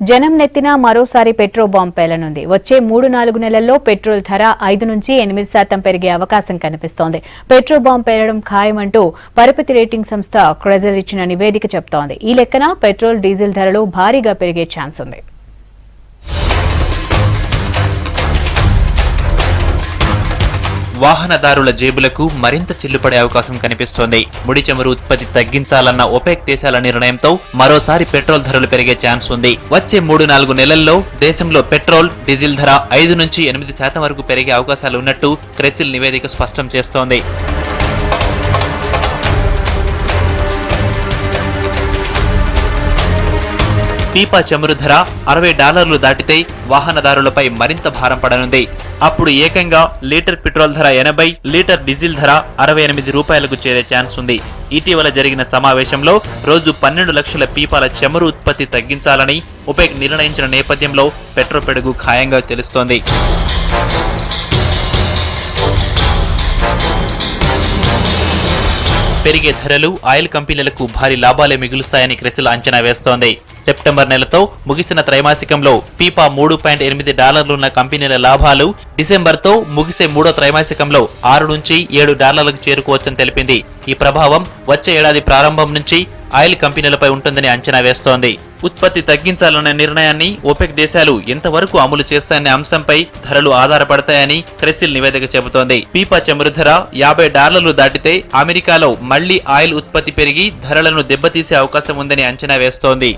జనం నెత్తిన మరోసారి పెట్రోల్ బాంబ్ పేలనుంది. వచ్చే 3-4 నెలల్లో పెట్రోల్ ధర 5 నుంచి 8% పెరిగే అవకాశం కనిపిస్తోంది. పెట్రోల్ బాంబ్ పేలడం ఖాయమంటూ పరపతి రేటింగ్ సంస్థ క్రెజల్ ఇచ్చిన నివేదిక చెబుతోంది. ఈ లెక్కన పెట్రోల్, డీజిల్ ధరలు భారీగా పెరిగే ఛాన్స్ ఉంది. వాహనదారుల జేబులకు మరింత చిల్లుపడే అవకాశం కనిపిస్తోంది. ముడి చమురు ఉత్పత్తి తగ్గించాలన్న ఒపెక్ దేశాల నిర్ణయంతో మరోసారి పెట్రోల్ ధరలు పెరిగే ఛాన్స్ ఉంది. వచ్చే 3-4 నెలల్లో దేశంలో పెట్రోల్, డీజిల్ ధర 5 నుంచి 8% వరకు పెరిగే అవకాశాలు ఉన్నట్టు క్రెసిల్ నివేదిక స్పష్టం చేస్తోంది. పీపా చమురు ధర $60 దాటితే వాహనదారులపై మరింత భారం పడనుంది. అప్పుడు ఏకంగా లీటర్ పెట్రోల్ ధర 80, లీటర్ డీజిల్ ధర ₹68కు చేరే ఛాన్స్ ఉంది. ఇటీవల జరిగిన సమావేశంలో రోజు 12 లక్షల పీపాల చమురు ఉత్పత్తి తగ్గించాలని ఒపెక్ నిర్ణయించిన నేపథ్యంలో పెట్రోల్ పెడుగు ఖాయంగా తెలుస్తోంది. పెరిగే ధరలు ఆయిల్ కంపెనీలకు భారీ లాభాలే మిగులుస్తాయని క్రెసిల్ అంచనా వేస్తోంది. సెప్టెంబర్ నెలతో ముగిసిన త్రైమాసికంలో పీపా $3.8 ఉన్న కంపెనీల లాభాలు డిసెంబర్తో ముగిసే మూడో త్రైమాసికంలో $6 నుంచి $7కు చేరుకోవచ్చని తెలిపింది. ఈ ప్రభావం వచ్చే ఏడాది ప్రారంభం నుంచి ఆయిల్ కంపెనీలపై ఉంటుందని అంచనా వేస్తోంది. ఉత్పత్తి తగ్గించాలనే నిర్ణయాన్ని ఒపెక్ దేశాలు ఎంతవరకు అమలు చేస్తాయనే అంశంపై ధరలు ఆధారపడతాయని క్రెసిల్ నివేదిక చెబుతోంది. పీపా చమురు ధర $50 దాటితే అమెరికాలో మళ్లీ ఆయిల్ ఉత్పత్తి పెరిగి ధరలను దెబ్బతీసే అవకాశం ఉందని అంచనా వేస్తోంది.